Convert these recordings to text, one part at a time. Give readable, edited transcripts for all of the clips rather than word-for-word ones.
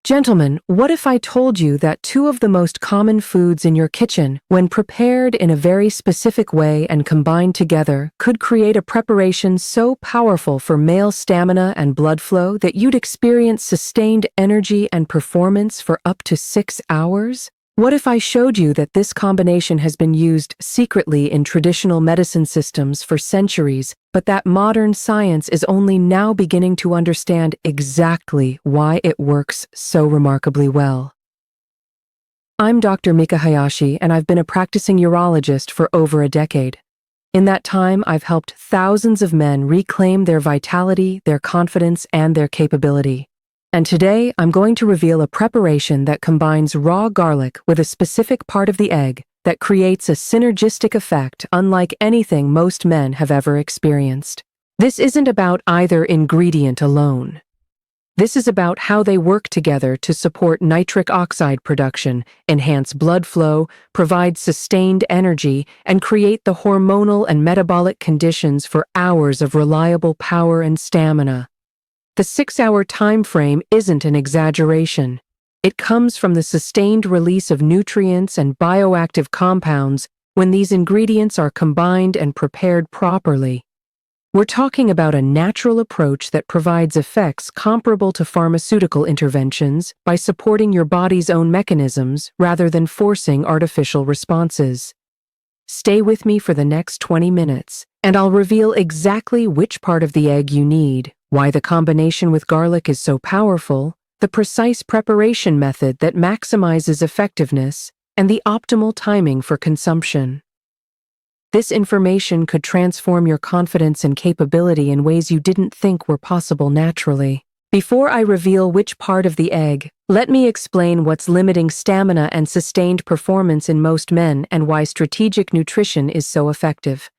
Gentlemen, what if I told you that two of the most common foods in your kitchen, when prepared in a very specific way and combined together, could create a preparation so powerful for male stamina and blood flow that you'd experience sustained energy and performance for up to 6 hours? What if I showed you that this combination has been used secretly in traditional medicine systems for centuries, but that modern science is only now beginning to understand exactly why it works so remarkably well? I'm Dr. Mika Hayashi, and I've been a practicing urologist for over a decade. In that time, I've helped thousands of men reclaim their vitality, their confidence, and their capability. And today, I'm going to reveal a preparation that combines raw garlic with a specific part of the egg that creates a synergistic effect unlike anything most men have ever experienced. This isn't about either ingredient alone. This is about how they work together to support nitric oxide production, enhance blood flow, provide sustained energy, and create the hormonal and metabolic conditions for hours of reliable power and stamina. The 6-hour time frame isn't an exaggeration. It comes from the sustained release of nutrients and bioactive compounds when these ingredients are combined and prepared properly. We're talking about a natural approach that provides effects comparable to pharmaceutical interventions by supporting your body's own mechanisms rather than forcing artificial responses. Stay with me for the next 20 minutes, and I'll reveal exactly which part of the egg you need, why the combination with garlic is so powerful, the precise preparation method that maximizes effectiveness, and the optimal timing for consumption. This information could transform your confidence and capability in ways you didn't think were possible naturally. Before I reveal which part of the egg, let me explain what's limiting stamina and sustained performance in most men and why strategic nutrition is so effective.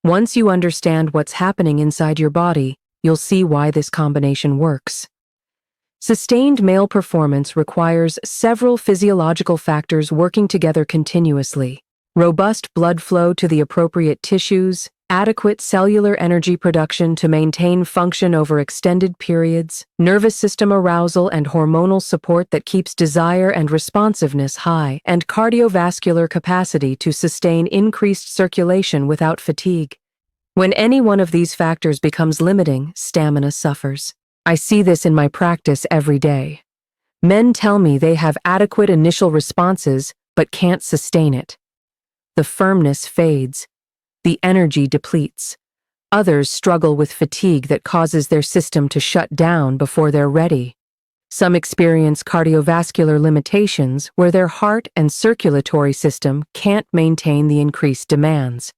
Once you understand what's happening inside your body, you'll see why this combination works. Sustained male performance requires several physiological factors working together continuously: robust blood flow to the appropriate tissues, adequate cellular energy production to maintain function over extended periods, nervous system arousal and hormonal support that keeps desire and responsiveness high, and cardiovascular capacity to sustain increased circulation without fatigue. When any one of these factors becomes limiting, stamina suffers. I see this in my practice every day. Men tell me they have adequate initial responses, but can't sustain it. The firmness fades. The energy depletes. Others struggle with fatigue that causes their system to shut down before they're ready. Some experience cardiovascular limitations where their heart and circulatory system can't maintain the increased demands.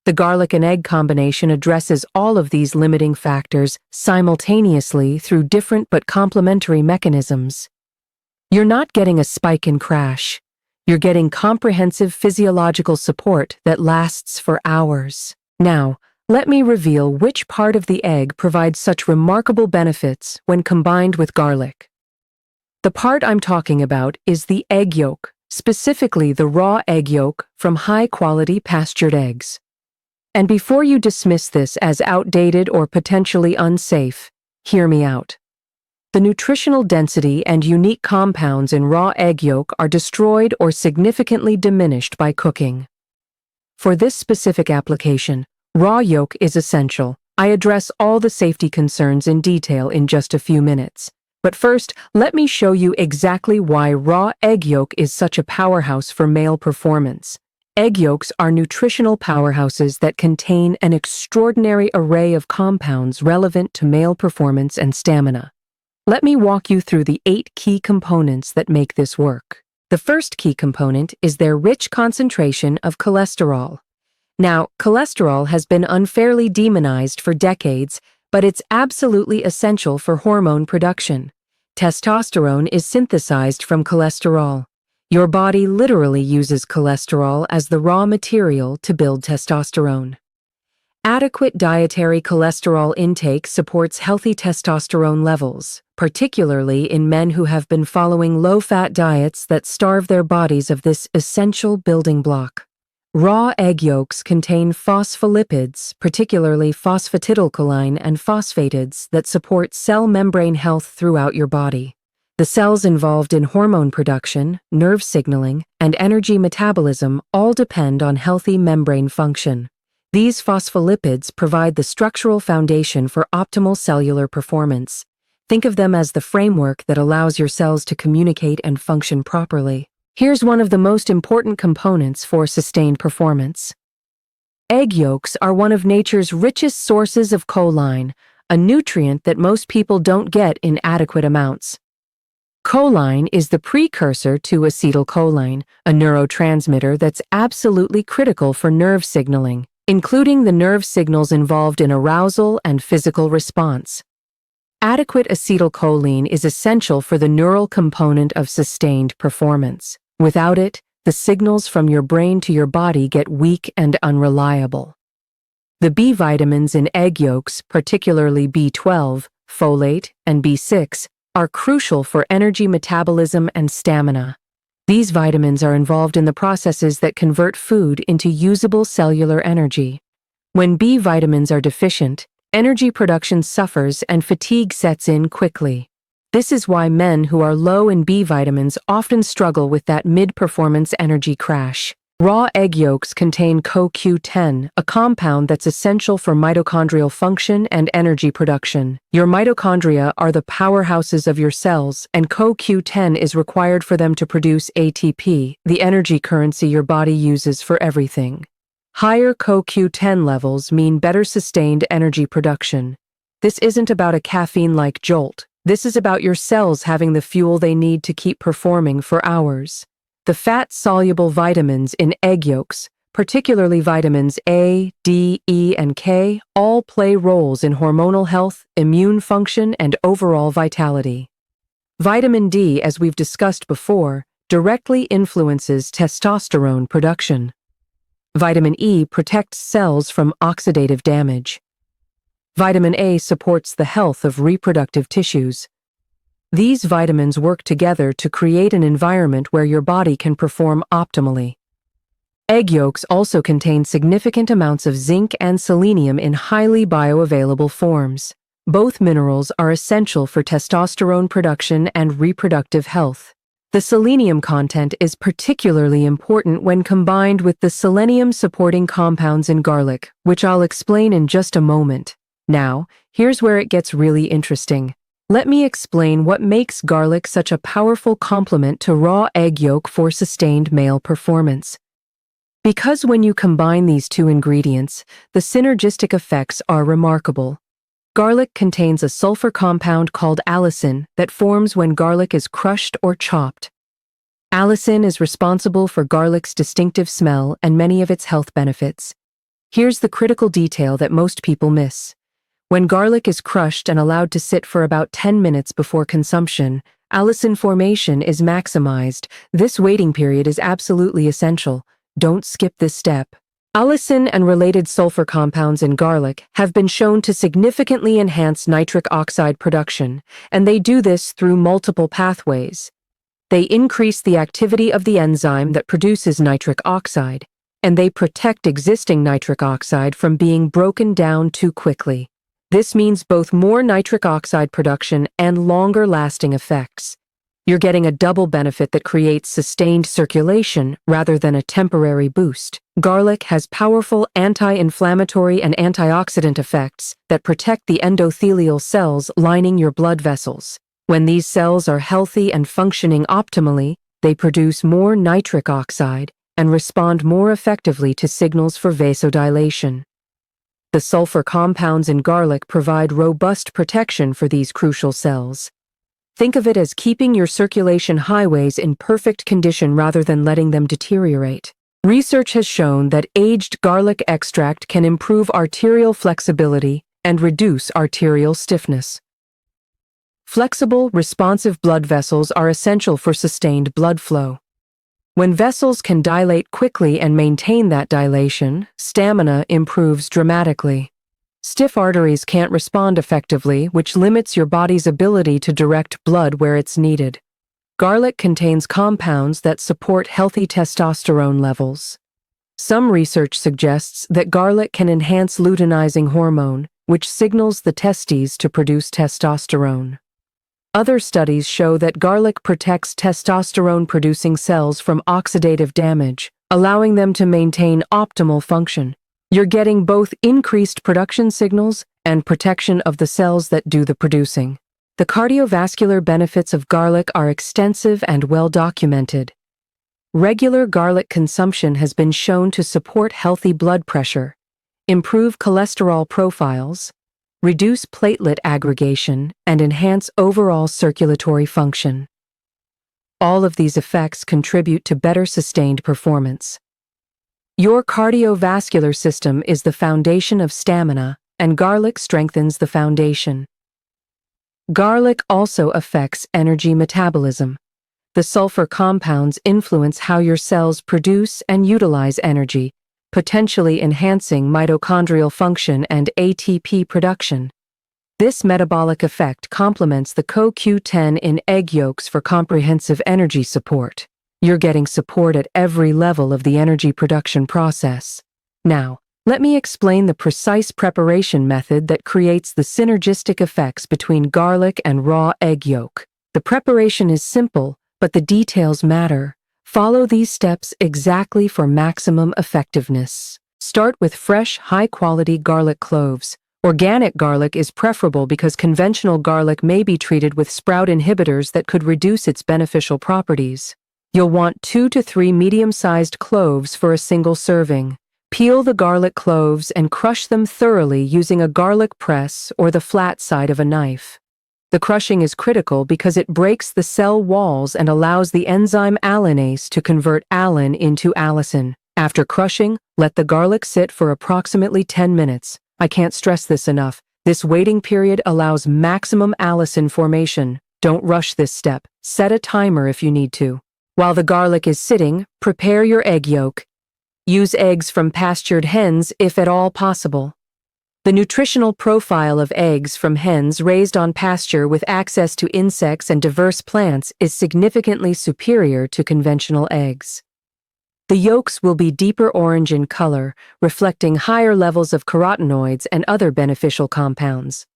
The garlic and egg combination addresses all of these limiting factors simultaneously through different but complementary mechanisms. You're not getting a spike and crash. You're getting comprehensive physiological support that lasts for hours. Now, let me reveal which part of the egg provides such remarkable benefits when combined with garlic. The part I'm talking about is the egg yolk, specifically the raw egg yolk from high-quality pastured eggs. And before you dismiss this as outdated or potentially unsafe, hear me out. The nutritional density and unique compounds in raw egg yolk are destroyed or significantly diminished by cooking. For this specific application, raw yolk is essential. I address all the safety concerns in detail in just a few minutes. But first, let me show you exactly why raw egg yolk is such a powerhouse for male performance. Egg yolks are nutritional powerhouses that contain an extraordinary array of compounds relevant to male performance and stamina. Let me walk you through the 8 key components that make this work. The first key component is their rich concentration of cholesterol. Now, cholesterol has been unfairly demonized for decades, but it's absolutely essential for hormone production. Testosterone is synthesized from cholesterol. Your body literally uses cholesterol as the raw material to build testosterone. Adequate dietary cholesterol intake supports healthy testosterone levels, particularly in men who have been following low-fat diets that starve their bodies of this essential building block. Raw egg yolks contain phospholipids, particularly phosphatidylcholine and phosphatids, that support cell membrane health throughout your body. The cells involved in hormone production, nerve signaling, and energy metabolism all depend on healthy membrane function. These phospholipids provide the structural foundation for optimal cellular performance. Think of them as the framework that allows your cells to communicate and function properly. Here's one of the most important components for sustained performance. Egg yolks are one of nature's richest sources of choline, a nutrient that most people don't get in adequate amounts. Choline is the precursor to acetylcholine, a neurotransmitter that's absolutely critical for nerve signaling, including the nerve signals involved in arousal and physical response. Adequate acetylcholine is essential for the neural component of sustained performance. Without it, the signals from your brain to your body get weak and unreliable. The B vitamins in egg yolks, particularly B12, folate, and B6, are crucial for energy metabolism and stamina. These vitamins are involved in the processes that convert food into usable cellular energy. When B vitamins are deficient, energy production suffers and fatigue sets in quickly. This is why men who are low in B vitamins often struggle with that mid-performance energy crash. Raw egg yolks contain CoQ10, a compound that's essential for mitochondrial function and energy production. Your mitochondria are the powerhouses of your cells, and CoQ10 is required for them to produce ATP, the energy currency your body uses for everything. Higher CoQ10 levels mean better sustained energy production. This isn't about a caffeine-like jolt. This is about your cells having the fuel they need to keep performing for hours. The fat-soluble vitamins in egg yolks, particularly vitamins A, D, E, and K, all play roles in hormonal health, immune function, and overall vitality. Vitamin D, as we've discussed before, directly influences testosterone production. Vitamin E protects cells from oxidative damage. Vitamin A supports the health of reproductive tissues. These vitamins work together to create an environment where your body can perform optimally. Egg yolks also contain significant amounts of zinc and selenium in highly bioavailable forms. Both minerals are essential for testosterone production and reproductive health. The selenium content is particularly important when combined with the selenium-supporting compounds in garlic, which I'll explain in just a moment. Now, here's where it gets really interesting. Let me explain what makes garlic such a powerful complement to raw egg yolk for sustained male performance. Because when you combine these two ingredients, the synergistic effects are remarkable. Garlic contains a sulfur compound called allicin that forms when garlic is crushed or chopped. Allicin is responsible for garlic's distinctive smell and many of its health benefits. Here's the critical detail that most people miss. When garlic is crushed and allowed to sit for about 10 minutes before consumption, allicin formation is maximized. This waiting period is absolutely essential. Don't skip this step. Allicin and related sulfur compounds in garlic have been shown to significantly enhance nitric oxide production, and they do this through multiple pathways. They increase the activity of the enzyme that produces nitric oxide, and they protect existing nitric oxide from being broken down too quickly. This means both more nitric oxide production and longer-lasting effects. You're getting a double benefit that creates sustained circulation rather than a temporary boost. Garlic has powerful anti-inflammatory and antioxidant effects that protect the endothelial cells lining your blood vessels. When these cells are healthy and functioning optimally, they produce more nitric oxide and respond more effectively to signals for vasodilation. The sulfur compounds in garlic provide robust protection for these crucial cells. Think of it as keeping your circulation highways in perfect condition rather than letting them deteriorate. Research has shown that aged garlic extract can improve arterial flexibility and reduce arterial stiffness. Flexible, responsive blood vessels are essential for sustained blood flow. When vessels can dilate quickly and maintain that dilation, stamina improves dramatically. Stiff arteries can't respond effectively, which limits your body's ability to direct blood where it's needed. Garlic contains compounds that support healthy testosterone levels. Some research suggests that garlic can enhance luteinizing hormone, which signals the testes to produce testosterone. Other studies show that garlic protects testosterone-producing cells from oxidative damage, allowing them to maintain optimal function. You're getting both increased production signals and protection of the cells that do the producing. The cardiovascular benefits of garlic are extensive and well documented. Regular garlic consumption has been shown to support healthy blood pressure, improve cholesterol profiles, reduce platelet aggregation, and enhance overall circulatory function. All of these effects contribute to better sustained performance. Your cardiovascular system is the foundation of stamina, and garlic strengthens the foundation. Garlic also affects energy metabolism. The sulfur compounds influence how your cells produce and utilize energy, potentially enhancing mitochondrial function and ATP production. This metabolic effect complements the CoQ10 in egg yolks for comprehensive energy support. You're getting support at every level of the energy production process. Now, let me explain the precise preparation method that creates the synergistic effects between garlic and raw egg yolk. The preparation is simple, but the details matter. Follow these steps exactly for maximum effectiveness. Start with fresh, high-quality garlic cloves. Organic garlic is preferable because conventional garlic may be treated with sprout inhibitors that could reduce its beneficial properties. You'll want 2 to 3 medium-sized cloves for a single serving. Peel the garlic cloves and crush them thoroughly using a garlic press or the flat side of a knife. The crushing is critical because it breaks the cell walls and allows the enzyme allinase to convert allicin into allicin. After crushing, let the garlic sit for approximately 10 minutes. I can't stress this enough. This waiting period allows maximum allicin formation. Don't rush this step. Set a timer if you need to. While the garlic is sitting, prepare your egg yolk. Use eggs from pastured hens if at all possible. The nutritional profile of eggs from hens raised on pasture with access to insects and diverse plants is significantly superior to conventional eggs. The yolks will be deeper orange in color, reflecting higher levels of carotenoids and other beneficial compounds.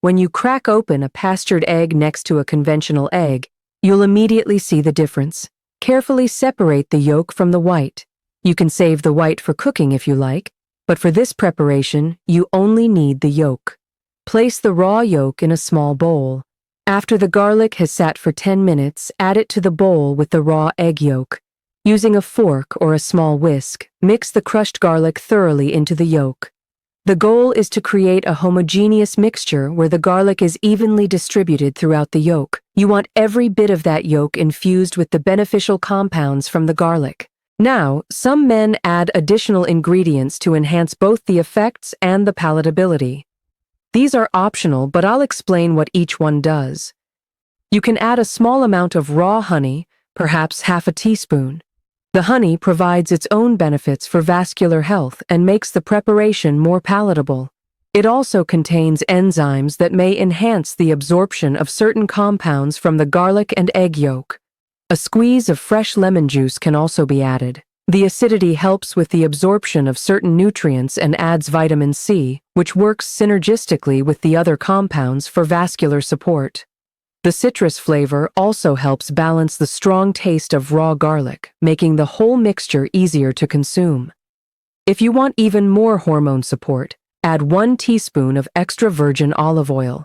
When you crack open a pastured egg next to a conventional egg, you'll immediately see the difference. Carefully separate the yolk from the white. You can save the white for cooking if you like, but for this preparation, you only need the yolk. Place the raw yolk in a small bowl. After the garlic has sat for 10 minutes, add it to the bowl with the raw egg yolk. Using a fork or a small whisk, mix the crushed garlic thoroughly into the yolk. The goal is to create a homogeneous mixture where the garlic is evenly distributed throughout the yolk. You want every bit of that yolk infused with the beneficial compounds from the garlic. Now, some men add additional ingredients to enhance both the effects and the palatability. These are optional, but I'll explain what each one does. You can add a small amount of raw honey, perhaps half a teaspoon. The honey provides its own benefits for vascular health and makes the preparation more palatable. It also contains enzymes that may enhance the absorption of certain compounds from the garlic and egg yolk. A squeeze of fresh lemon juice can also be added. The acidity helps with the absorption of certain nutrients and adds vitamin C, which works synergistically with the other compounds for vascular support. The citrus flavor also helps balance the strong taste of raw garlic, making the whole mixture easier to consume. If you want even more hormone support, add 1 teaspoon of extra virgin olive oil.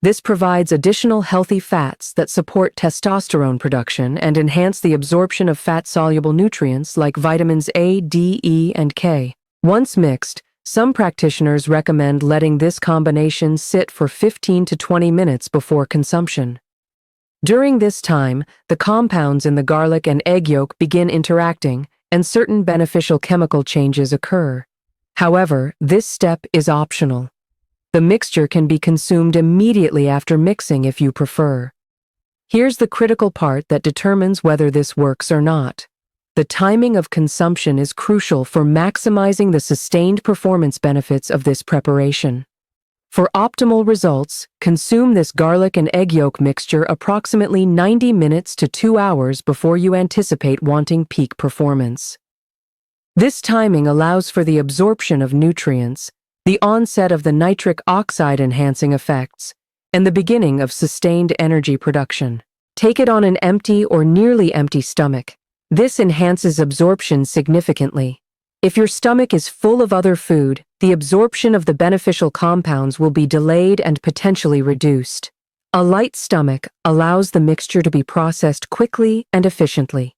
This provides additional healthy fats that support testosterone production and enhance the absorption of fat-soluble nutrients like vitamins A, D, E, and K. Once mixed, some practitioners recommend letting this combination sit for 15 to 20 minutes before consumption. During this time, the compounds in the garlic and egg yolk begin interacting, and certain beneficial chemical changes occur. However, this step is optional. The mixture can be consumed immediately after mixing if you prefer. Here's the critical part that determines whether this works or not. The timing of consumption is crucial for maximizing the sustained performance benefits of this preparation. For optimal results, consume this garlic and egg yolk mixture approximately 90 minutes to 2 hours before you anticipate wanting peak performance. This timing allows for the absorption of nutrients, the onset of the nitric oxide enhancing effects, and the beginning of sustained energy production. Take it on an empty or nearly empty stomach. This enhances absorption significantly. If your stomach is full of other food, the absorption of the beneficial compounds will be delayed and potentially reduced. A light stomach allows the mixture to be processed quickly and efficiently.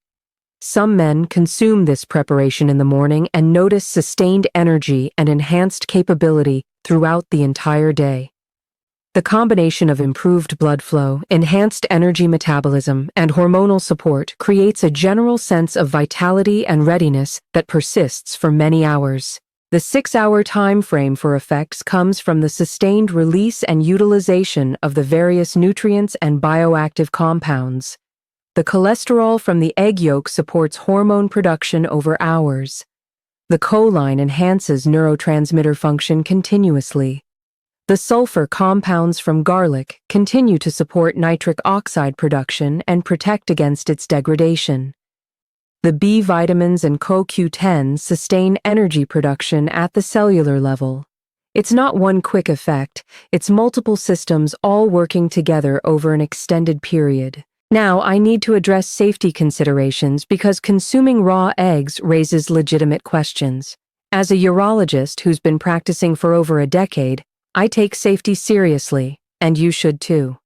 Some men consume this preparation in the morning and notice sustained energy and enhanced capability throughout the entire day. The combination of improved blood flow, enhanced energy metabolism, and hormonal support creates a general sense of vitality and readiness that persists for many hours. The 6-hour time frame for effects comes from the sustained release and utilization of the various nutrients and bioactive compounds. The cholesterol from the egg yolk supports hormone production over hours. The choline enhances neurotransmitter function continuously. The sulfur compounds from garlic continue to support nitric oxide production and protect against its degradation. The B vitamins and CoQ10 sustain energy production at the cellular level. It's not one quick effect, it's multiple systems all working together over an extended period. Now, I need to address safety considerations because consuming raw eggs raises legitimate questions. As a urologist who's been practicing for over a decade, I take safety seriously, and you should too.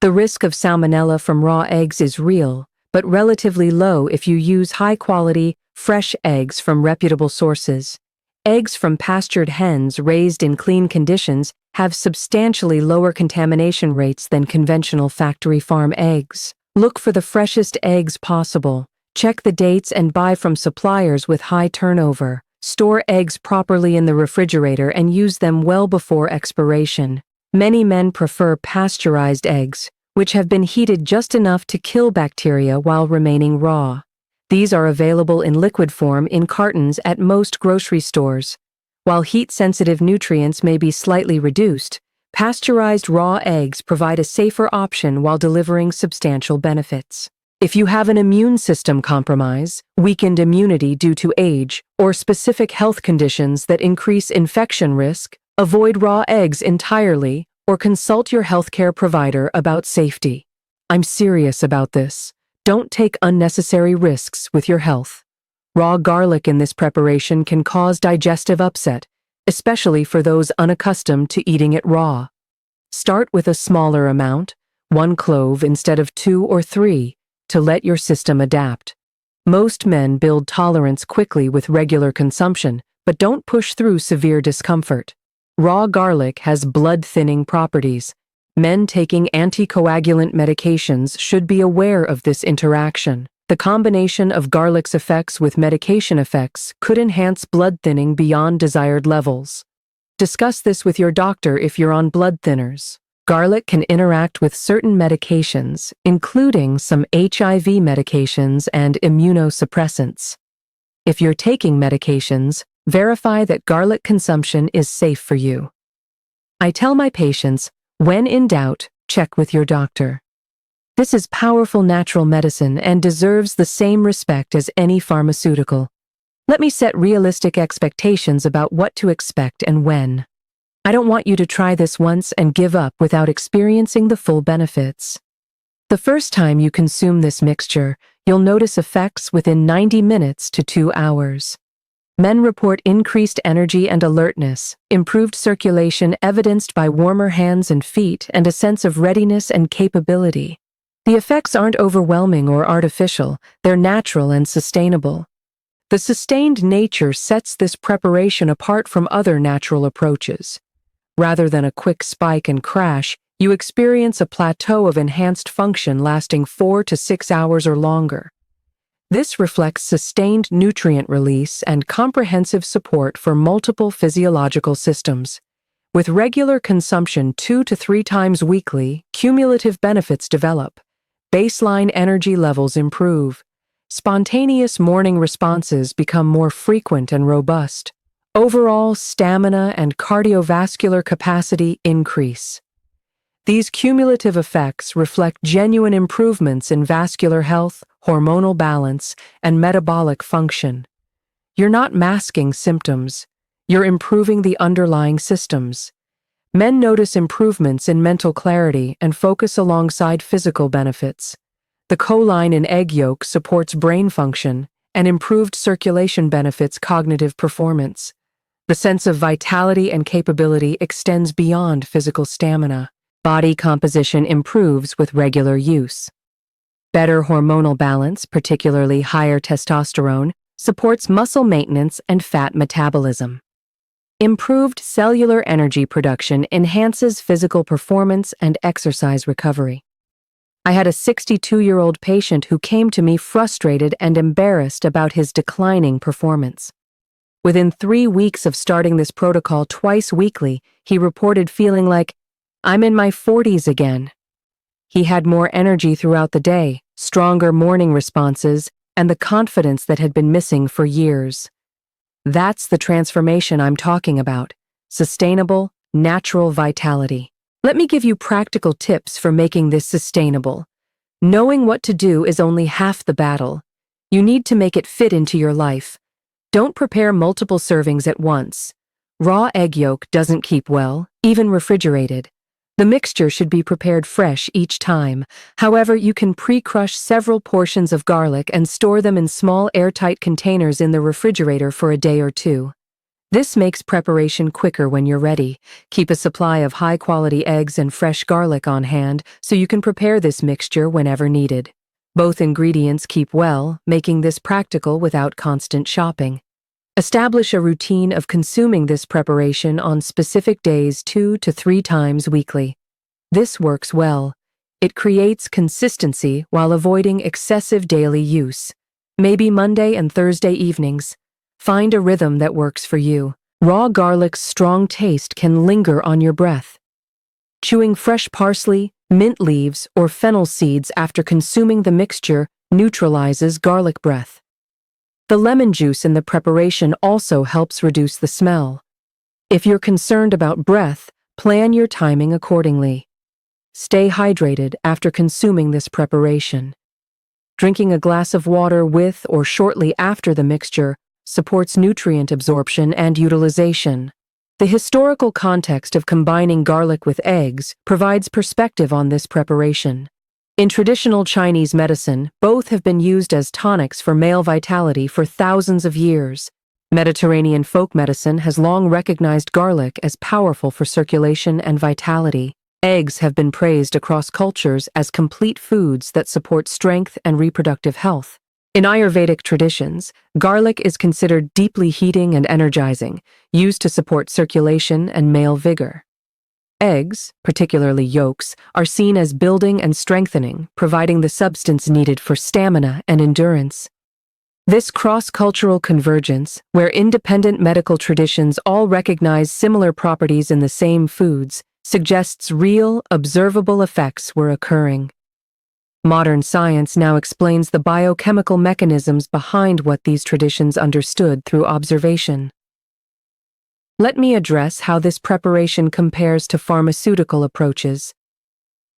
The risk of salmonella from raw eggs is real, but relatively low if you use high-quality, fresh eggs from reputable sources. Eggs from pastured hens raised in clean conditions have substantially lower contamination rates than conventional factory farm eggs. Look for the freshest eggs possible. Check the dates and buy from suppliers with high turnover. Store eggs properly in the refrigerator and use them well before expiration. Many men prefer pasteurized eggs, which have been heated just enough to kill bacteria while remaining raw. These are available in liquid form in cartons at most grocery stores. While heat-sensitive nutrients may be slightly reduced, pasteurized raw eggs provide a safer option while delivering substantial benefits. If you have an immune system compromise, weakened immunity due to age, or specific health conditions that increase infection risk, avoid raw eggs entirely or consult your healthcare provider about safety. I'm serious about this. Don't take unnecessary risks with your health. Raw garlic in this preparation can cause digestive upset, especially for those unaccustomed to eating it raw. Start with a smaller amount, 1 clove instead of 2 or 3, to let your system adapt. Most men build tolerance quickly with regular consumption, but don't push through severe discomfort. Raw garlic has blood-thinning properties. Men taking anticoagulant medications should be aware of this interaction. The combination of garlic's effects with medication effects could enhance blood thinning beyond desired levels. Discuss this with your doctor if you're on blood thinners. Garlic can interact with certain medications, including some HIV medications and immunosuppressants. If you're taking medications, verify that garlic consumption is safe for you. I tell my patients, when in doubt, check with your doctor. This is powerful natural medicine and deserves the same respect as any pharmaceutical. Let me set realistic expectations about what to expect and when. I don't want you to try this once and give up without experiencing the full benefits. The first time you consume this mixture, you'll notice effects within 90 minutes to 2 hours. Men report increased energy and alertness, improved circulation evidenced by warmer hands and feet, and a sense of readiness and capability. The effects aren't overwhelming or artificial, they're natural and sustainable. The sustained nature sets this preparation apart from other natural approaches. Rather than a quick spike and crash, you experience a plateau of enhanced function lasting 4 to 6 hours or longer. This reflects sustained nutrient release and comprehensive support for multiple physiological systems. With regular consumption 2 to 3 times weekly, cumulative benefits develop. Baseline energy levels improve. Spontaneous morning responses become more frequent and robust. Overall stamina and cardiovascular capacity increase. These cumulative effects reflect genuine improvements in vascular health, hormonal balance, and metabolic function. You're not masking symptoms, you're improving the underlying systems. Men notice improvements in mental clarity and focus alongside physical benefits. The choline in egg yolk supports brain function, and improved circulation benefits cognitive performance. The sense of vitality and capability extends beyond physical stamina. Body composition improves with regular use. Better hormonal balance, particularly higher testosterone, supports muscle maintenance and fat metabolism. Improved cellular energy production enhances physical performance and exercise recovery. I had a 62-year-old patient who came to me frustrated and embarrassed about his declining performance. Within 3 weeks of starting this protocol twice weekly, he reported feeling like, "I'm in my 40s again." He had more energy throughout the day, stronger morning responses, and the confidence that had been missing for years. That's the transformation I'm talking about: sustainable, natural vitality. Let me give you practical tips for making this sustainable. Knowing what to do is only half the battle. You need to make it fit into your life. Don't prepare multiple servings at once. Raw egg yolk doesn't keep well, even refrigerated. The mixture should be prepared fresh each time. However, you can pre-crush several portions of garlic and store them in small airtight containers in the refrigerator for a day or two. This makes preparation quicker when you're ready. Keep a supply of high-quality eggs and fresh garlic on hand so you can prepare this mixture whenever needed. Both ingredients keep well, making this practical without constant shopping. Establish a routine of consuming this preparation on specific days 2 to 3 times weekly. This works well. It creates consistency while avoiding excessive daily use. Maybe Monday and Thursday evenings. Find a rhythm that works for you. Raw garlic's strong taste can linger on your breath. Chewing fresh parsley, mint leaves, or fennel seeds after consuming the mixture neutralizes garlic breath. The lemon juice in the preparation also helps reduce the smell. If you're concerned about breath, plan your timing accordingly. Stay hydrated after consuming this preparation. Drinking a glass of water with or shortly after the mixture supports nutrient absorption and utilization. The historical context of combining garlic with eggs provides perspective on this preparation. In traditional Chinese medicine, both have been used as tonics for male vitality for thousands of years. Mediterranean folk medicine has long recognized garlic as powerful for circulation and vitality. Eggs have been praised across cultures as complete foods that support strength and reproductive health. In Ayurvedic traditions, garlic is considered deeply heating and energizing, used to support circulation and male vigor. Eggs, particularly yolks, are seen as building and strengthening, providing the substance needed for stamina and endurance. This cross-cultural convergence, where independent medical traditions all recognize similar properties in the same foods, suggests real, observable effects were occurring. Modern science now explains the biochemical mechanisms behind what these traditions understood through observation. Let me address how this preparation compares to pharmaceutical approaches.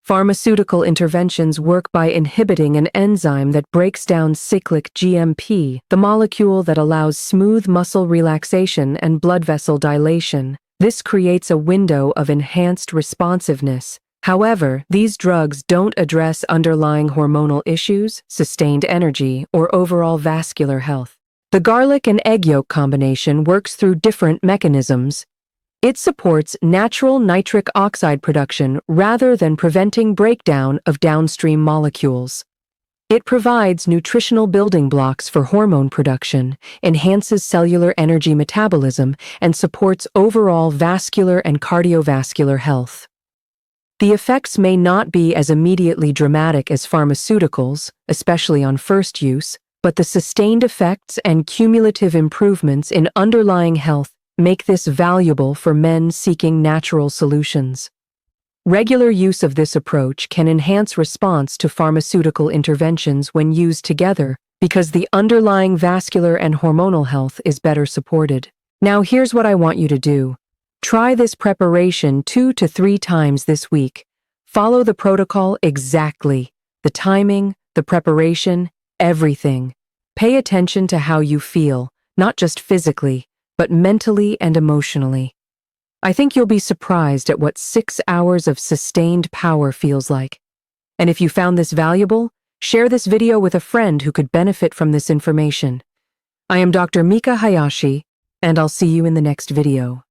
Pharmaceutical interventions work by inhibiting an enzyme that breaks down cyclic GMP, the molecule that allows smooth muscle relaxation and blood vessel dilation. This creates a window of enhanced responsiveness. However, these drugs don't address underlying hormonal issues, sustained energy, or overall vascular health. The garlic and egg yolk combination works through different mechanisms. It supports natural nitric oxide production rather than preventing breakdown of downstream molecules. It provides nutritional building blocks for hormone production, enhances cellular energy metabolism, and supports overall vascular and cardiovascular health. The effects may not be as immediately dramatic as pharmaceuticals, especially on first use, but the sustained effects and cumulative improvements in underlying health make this valuable for men seeking natural solutions. Regular use of this approach can enhance response to pharmaceutical interventions when used together because the underlying vascular and hormonal health is better supported. Now here's what I want you to do. Try this preparation 2 to 3 times this week. Follow the protocol exactly. The timing, the preparation, everything. Pay attention to how you feel, not just physically, but mentally and emotionally. I think you'll be surprised at what 6 hours of sustained power feels like. And if you found this valuable, share this video with a friend who could benefit from this information. I am Dr. Mika Hayashi, and I'll see you in the next video.